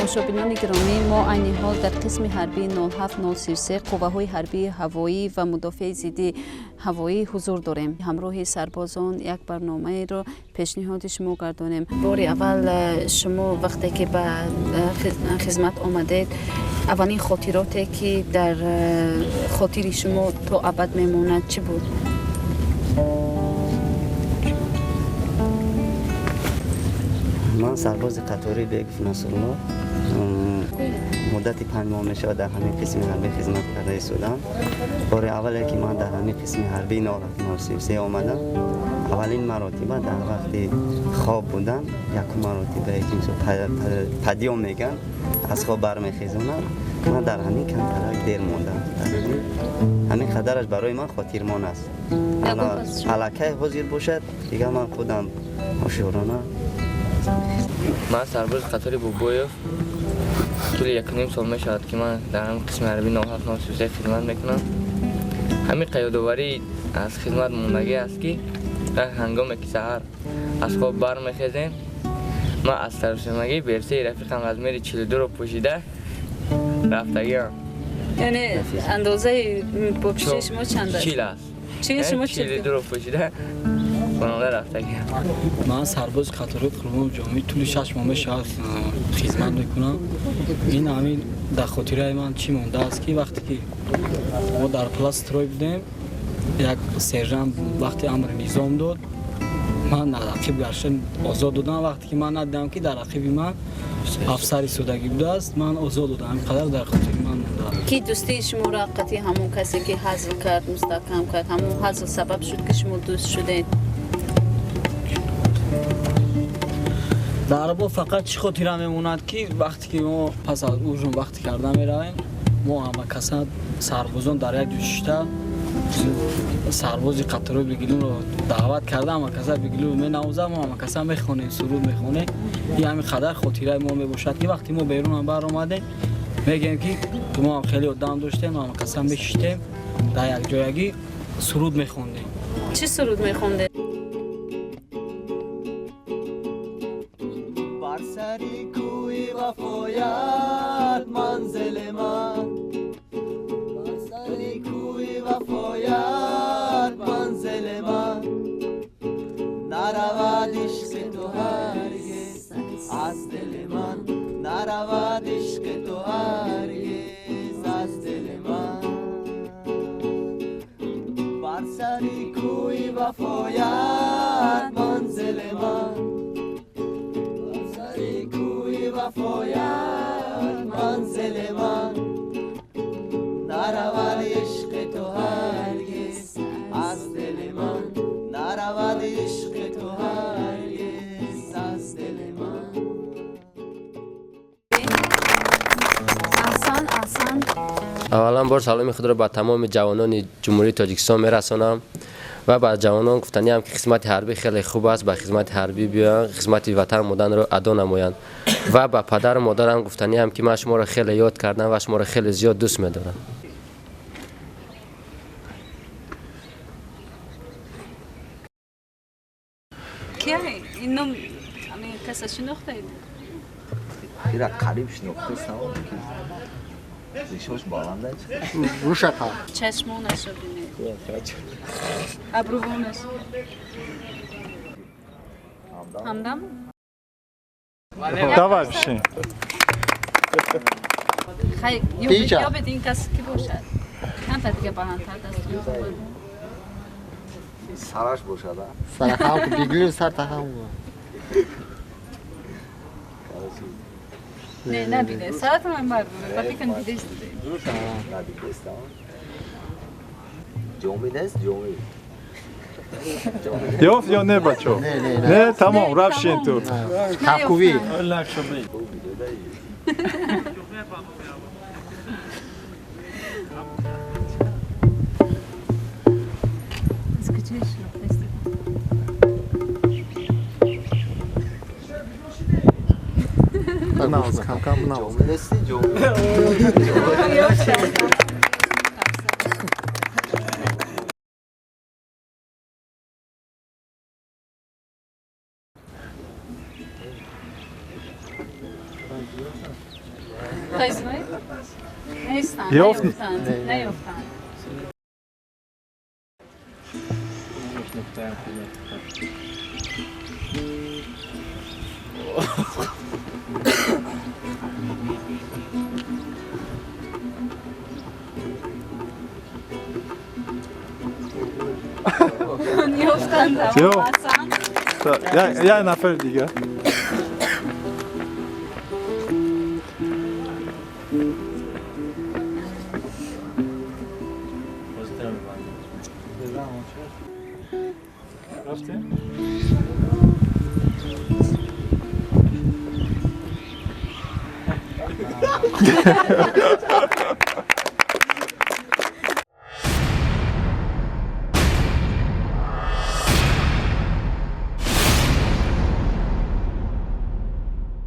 тамошобинони гиромӣ, мо айни ҳол дар қисми ҳарбии 07-033 қувваҳои ҳарбии ҳавоӣ ва мудофиаи зидди ҳавоӣ ҳузур дорем. ҳамроҳи сарбозон як барномаеро пешниҳоди шумо гардонем. бори аввал шумо вақте ки ба хизмат омадед, аввалин хотироте ки дар хотири шумо то абад мемонад чӣ буд? من سرباز قطاری بگف نصرالله مدتی 5 ماه میشه در همین قسم حربی خدمت کرده شدم. بار اولی که من در همین قسم حربی 0933 آمدم، اولین مراتبه در وقتی خواب بودم، یک مراتبه که پدیام میگن از خواب برمیخیزونم، من در همین کمترک دیر موندم. همین قدرش برای من خاطرمان است. علاکه حاضر باشد دیگه من خودم هوشیارانه. من سرباز قطاری بوبویف طول 1.5 سال میشود که من در همین قسم حربی 07-033 خدمت میکنم. همین قیادواری از خدمت موندگی است که هنگامی که سحر از خواب برمیخیزیم، من از سرسنگی برسه رفیقم از میری 42 رو پوشیده رفتگیم. یعنی اندازه پوشش شما چند است؟ 40 است. چی شما 42 رو پوشیده رفتگیم. من سرباز قطاری قربان جامعی طول 6 ماه میشود خدمت میکنم. این همین در خاطره من چی مونده است که وقتی که ما در پلاس تروی بودیم، یک سرژانت وقتی امر نظام داد، من رقیب گشتن آزاد دادم. وقتی که من ندیدم که در رقیب من افسر سوداگی بوده است، من آزاد دادم. اینقدر در خاطر من مونده. کی دوستی شما را قطعی همون کسی که حذف کرد مستحکم کرد، همون حذف سبب شد که شما دوست شدید؟ در با فقط چی خاطره میموند که وقتی که ما پس از اوجون وقتی کرده میرویم، ما همه کسان سربازان در یک جوشته سرباز قطاری بگیریم رو دعوت کرده، همه کسان بگیریم می نوزه، ما همه کسان میخونیم سرود میخونیم. این همین قدر خاطره ما میباشد که وقتی ما بیرون هم بر آمدیم میگیم که ما هم خیلی آدم داشتیم، همه کسان میشتیم در یک جایگی سرود میخوندیم. چی سرود میخوندید؟ سری کوی وفایت منزل من، بر سری کوی وفایت منزل من، نرود عشق تو هرگز از دل من، نرود عشق تو هرگز از دل من. بر سری کوی وفایت منزل من، وفایت منزل من، نرود عشق تو هرگز از دل من، نرود عشق تو هرگز از دل من. احسان اولا بار سلامی خود را به تمام جوانان جمهوری تاجیکستان میرسانم و به جوانان گفتنی هم که خدمت حربی خیلی خوب است، به خدمت حربی بیان، خدمت وطن مادر را ادا نمایند. و به پدر و مادرم گفتنی هم که من شما را خیلی یاد کردم و شما را خیلی زیاد دوست می‌دارم. کی اینو همین کسا شناختید؟ ایرا قریب شناختم که ریشش بالنده روشکا چشمونش رو بینید، ابروانش. همدم؟ давай بشین. خیلی یا بدین کسی که باشد چند تا دیگه بلندتر دستتون بکنید سرش باشد سرخم که بیگلی سر تخم نه نبینه سرت من بردونه و فکر دیدهش دیده ندیدست جامعه است جامعه یافت یا نه بچه؟ نه تمام رفشین تو خوبی ناز کم کم ناز جامعه است جامعه یافت نیافتند. نیافتند. جو. اصلا یه نفر دیگه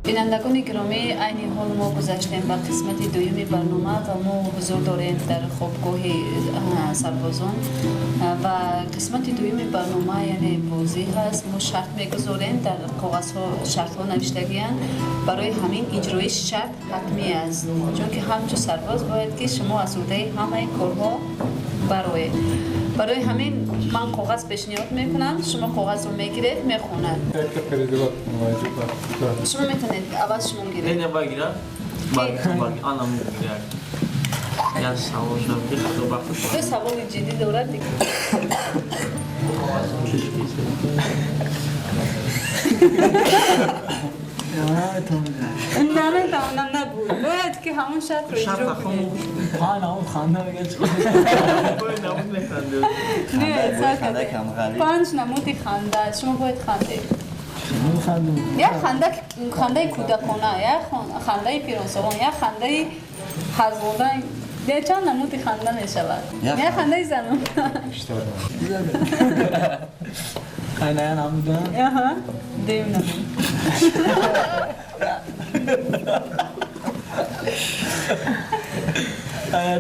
بینندگان گرامی، عین حال ما گذشتیم به قسمت دوم برنامه و ما حضور داریم در خوابگاه سربازان و قسمت دوم برنامه یعنی بازی هست. ما شرط میگذاریم، در کاغذ ها شرط ها نوشتگیان، برای همین اجرای شرط حتمی است، چون که همچون سرباز باید که شما از عهده همه کارها برای همین من کاغذ پیشنهاد میکنم، شما کاغذ رو میگیرید میخونید. شما میتونید اول شما گیرید. نه بگیرم. آنم میگیرم. یا سوال شد خدا بخش. تو سوال جدی دارد دیگه. نه تمام نبود. باید که همون شرط رو اجرا کنید. همون خنده میگه چه؟ باید نمود میخنده. نه 5 نمودی خنده. شما باید خنده. یا خنده کودکانه، یا خنده پیرانسالان، یا خنده حزبودن. یا چند نمودی خنده میشود. یا خنده زنان. خنده نمودن. آها. دیم نمود.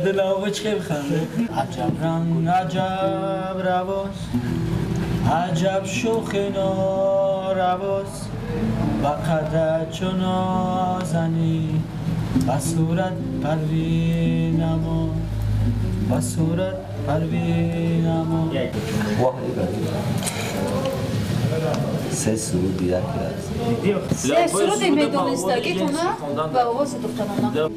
دل آقا چه بخنده؟ عجب رنگ عجب رواز، عجب شوخ نارواز، با قدر چون نازنی، با صورت پروین اما، با صورت پروین اما. سه سرود دیگر کرد. سه سرودی میدونستگی کنه و آواز دخترانه.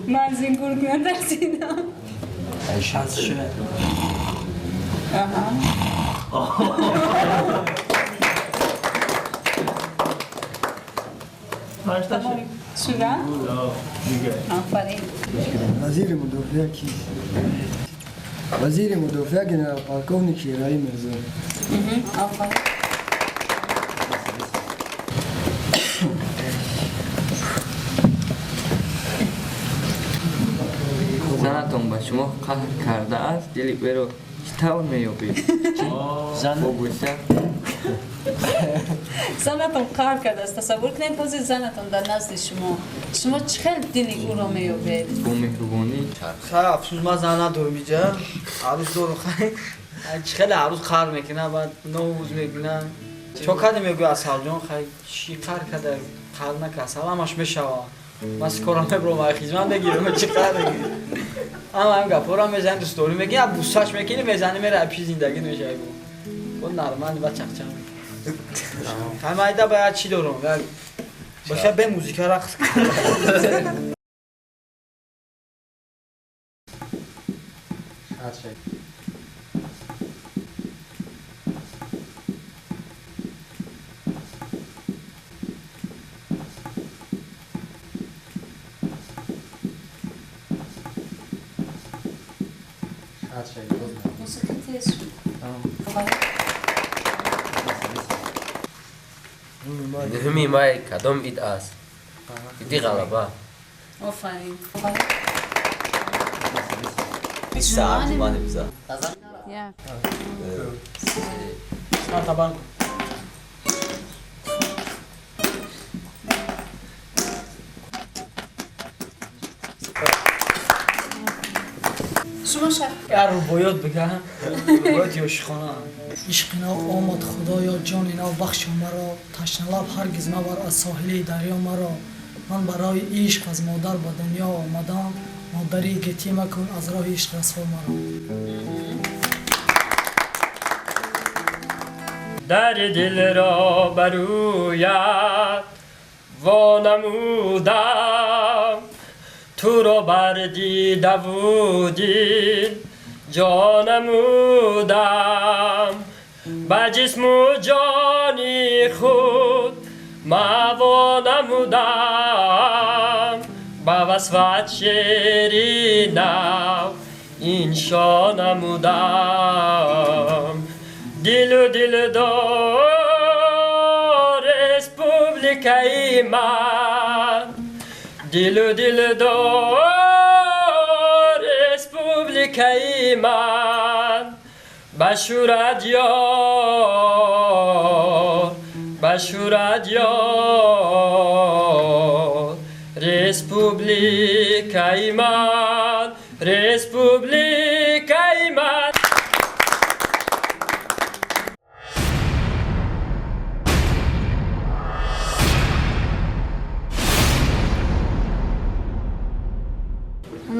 من زنگور کنم در سینم. از شه. تمام شده؟ آفرین. وزیر مدافع کی؟ وزیر مدافع جنرال پالکوونیک شیرایی مرزا. آفرین. زنتون با شما قهر کرده است، دلی برو چطور میابید؟ زن بگوشت؟ زنتون قهر کرده است. تصور کنید بازی زنتون در نزد شما چقدر دلی او را میابید؟ با مهربانی. خیلی افسوس ما زن ندارم اینجا. عروس دارو خیلی. خیلی عروس قهر میکنه بعد نوز میکنه. چوکاده میگه اصحاب جان خیلی چی قهر کرده؟ قهر نکرد. همش میشوه. من سکورم میبرم خیزمان بگیرم چی قهر بگیرم. اما هم گپورا میزنی دوستوری میگی یا بوساش میکنی میزنی میره اپی زندگی میشه بود نرمال و چخچم فهمیده باید چی دارم باشه به موزیک رقص موسیقی تیز شد. نهمی مای کدام اید است ایدی غلبه آفرین. ساعت بزا یک. طبعا شما شب یار روبایات بگم روبایات یوشخانه عشقنا آمد خدایا جاننا بخش مرا تشنه لب هرگز مبر از ساحل دریا مرا من برای عشق از مادر به دنیا آمدم مادری گتی مکن از راه عشق رسوا مرا در دل را برویت وانمودم تو را بردیده بودی جانمودم به جسم و جانی خود موانمودم به وصفت شعری نو انشا نمودم دل و دل دار رسپوبلیکای من دل و دل دار رسپوبلیکای من بشورت یار بشورت یار رسپوبلیکای من رسپوبلیکای من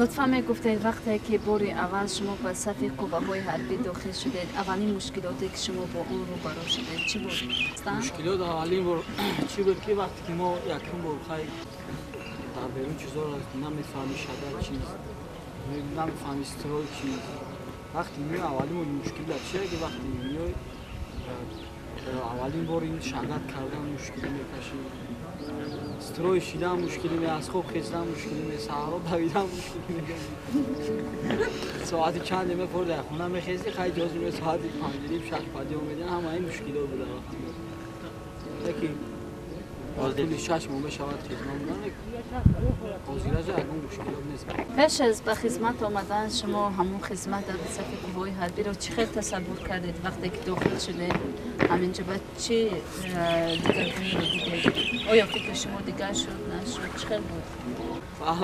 لطفا میگفتید وقتی که باری اول شما به صف قوه‌های حربی داخل شدید اولین مشکلاتی که شما با اون روبرو شدید چی بود؟ مشکلات اولین بار چی بود که وقتی که ما یکم بار خیلی در بیرون چیزا رو نمیفهمی شده چیز نمیفهمی استرول چیز وقتی میای اولین مشکل چیه که وقتی میای اولین بار این شهادت کردن مشکلی میکشی استروی شیدن مشکلی می از خوب خیزدن مشکلی می صحرا دویدن مشکلی می ساعتی چند دیمه پر در خونه میخیزی خیلی جازی می ساعتی پنجریم شش پدی اومدن همه این مشکلی رو بوده وقتی یکی از طول 6 ماه شود خدمت بودن حاضر جا اگه مشکلات نیست پیش از به خدمت آمدن شما همون خدمت در صف قوه‌های حربی رو چه خیلی تصور کردید وقتی که داخل شدید همینجا بعد چه دیگرگونی رو دیدید آیا فکر شما دیگر شد نشد چه خیلی بود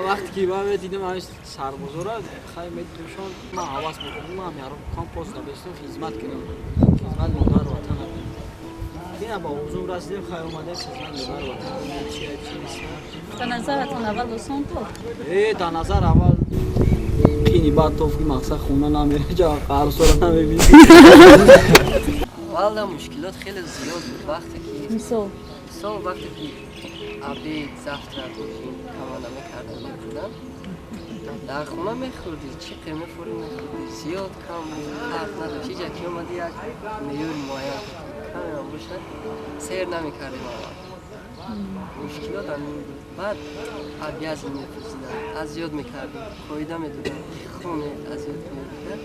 وقتی که من دیدم همین سربازا را خیلی میدونشان من حواس میکنم من یارو کامپوست داشتم خدمت کردم خدمت مادر وطن دیگه با حضور رسیدیم خیلی اومدیم خدمت مادر وطن چی به نظرتون اول آسان بود در نظر اول اینی بعد توفیق مقصد خونه نمیره جا قرص رو نمیبینی والا مشکلات خیلی زیاد بود وقتی که مثال وقتی که آبی زفت را بودیم کمان نمیکردن میبودن در خونه میخوردی چی قیمه فوری میخوردی زیاد کم حرف نداشت چیزا که اومدی یک میلیون مایه کمی هم باشد سیر نمیکردیم اول مشکلات هم بود بعد آبی از میفرستیدن ازیاد میکردیم کویده میدودن خونه ازیاد میکرد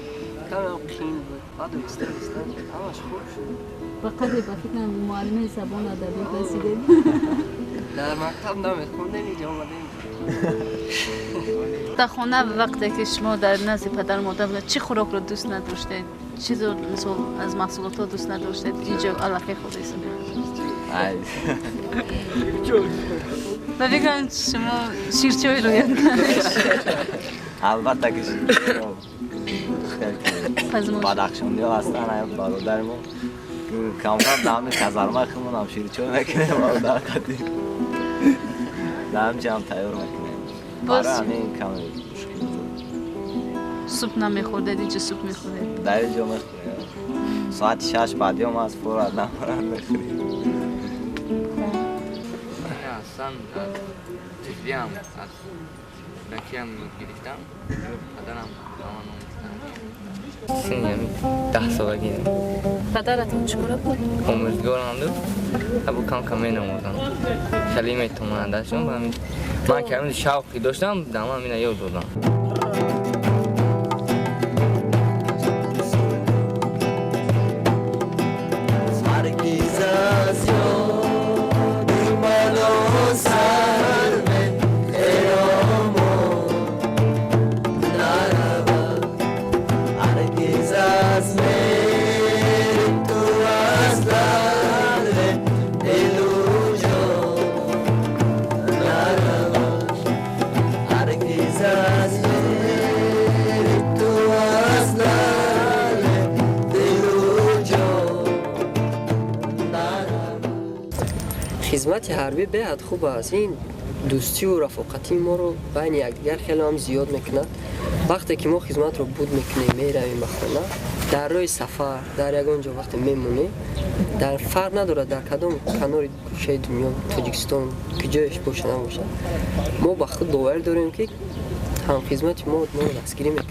کمی هم قین بود بعد استرستن همش خوب شد فقط به فکر معلم زبان ادبی رسیدید در مکتب نمیخوندیم اینجا اومدیم در خانه وقتی که شما در نزد پدر مادر بودید چه خوراک رو دوست نداشتید چیز رو مثلا از محصولات ها دوست نداشتید اینجا علاقه خود است و بگم شما شیرچای رو یاد البته که بدخشانی ها هستن برادر ما کم دم کزرمه خمون هم شیرچای میکنه برادر قدیم دم جمع تیار میکنه برای همین کم مشکل سوپ نمیخوردید چه سوپ میخورید؟ در اینجا میخوریم ساعت 6 بعدی هم از فور آدم میخوریم. اصلا تفلی هم از بکی هم گرفتم بدنم سنی همی 10 سالگی پدرتون چکاره بود؟ آموزگارم دو ابو کم کمی نموزم کلمه تومنده شون من کلمه شوقی داشتم دم همینه یاد دادم. خدمت حربی بهت خوب است. این دوستی و رفاقتی ما رو بین یکدیگر خیلی هم زیاد میکنه. وقتی که ما خدمت رو بود میکنیم میرویم به خانه در راه سفر در یگانجا وقتی میمونیم در فرق نداره در کدام کنار گوشه دنیا تاجیکستان که جایش باشه نباشه ما با خود باور داریم که هم خدمت ما رو دستگیری میکنه.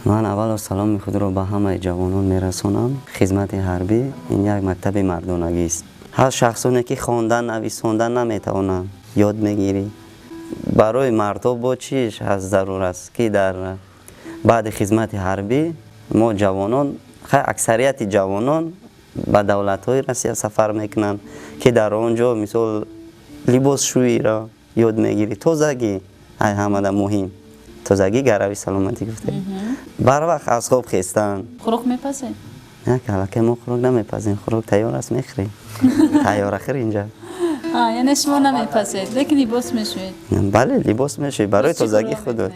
من اول سلام خود رو به همه جوانان میرسونم. خدمت حربی این یک مکتب مردانگی است. هر شخصانی که خواندن نویساندن نمیتونن یاد میگیری برای مردم با چیش از ضرور است که در بعد خدمت حربی ما جوانان اکثریت جوانان به دولت‌های روسیه سفر میکنن که در آنجا مثال لباس شویی را یاد میگیری. تازگی همه مهم تازگی گروی سلامتی گفته بر وقت از خواب خیستن خوراک میپسه؟ نه که ما خوراک نمیپسیم. خوراک تیار است میخوریم تیار اخر اینجا. یعنی شما نمیپسید لیکن لباس میشوید؟ بله لباس میشوید برای تازگی خود.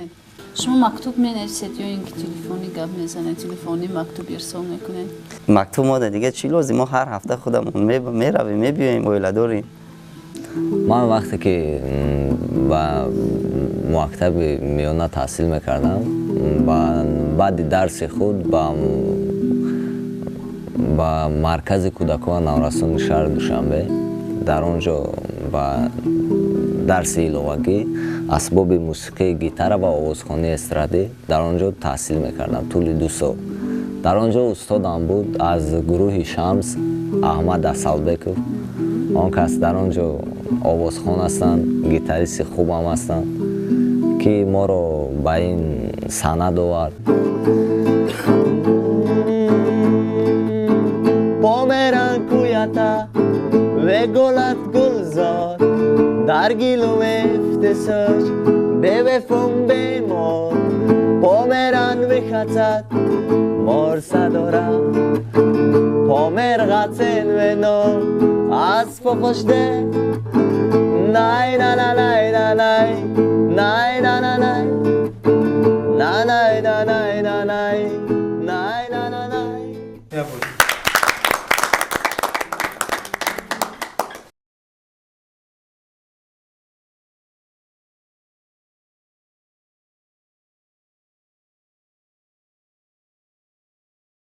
شما مکتوب مینویسید یا اینکه تلفنی گپ میزنید تلفنی مکتوب ارسال میکنید؟ مکتوب ما دیگه چی لازم ما هر هفته خودمون میرویم میبیایم اویلا داریم. من وقتی که با مکتب میانه تحصیل میکردم بعد درس خود با مرکز کودکان نورسان شهر دوشنبه در اونجا با درس علاوگی اسباب موسیقی گیتار و آوازخوانی استرادی در اونجا تحصیل میکردم طول 2 سال. در اونجا استادم بود از گروه شمس احمد اسلبکov. آن کس در اونجا آوازخوان هستند، گیتاریست خوب هم هستند که ما رو به این سند آورد. پامران کویاتا و گلت گلزار در گیلو افتساش به وفون بیمار پامران بخطت مار صدارم پامر غطن و نام از پخشده نای نای نای نای نای نای نای نای نای نای نای نای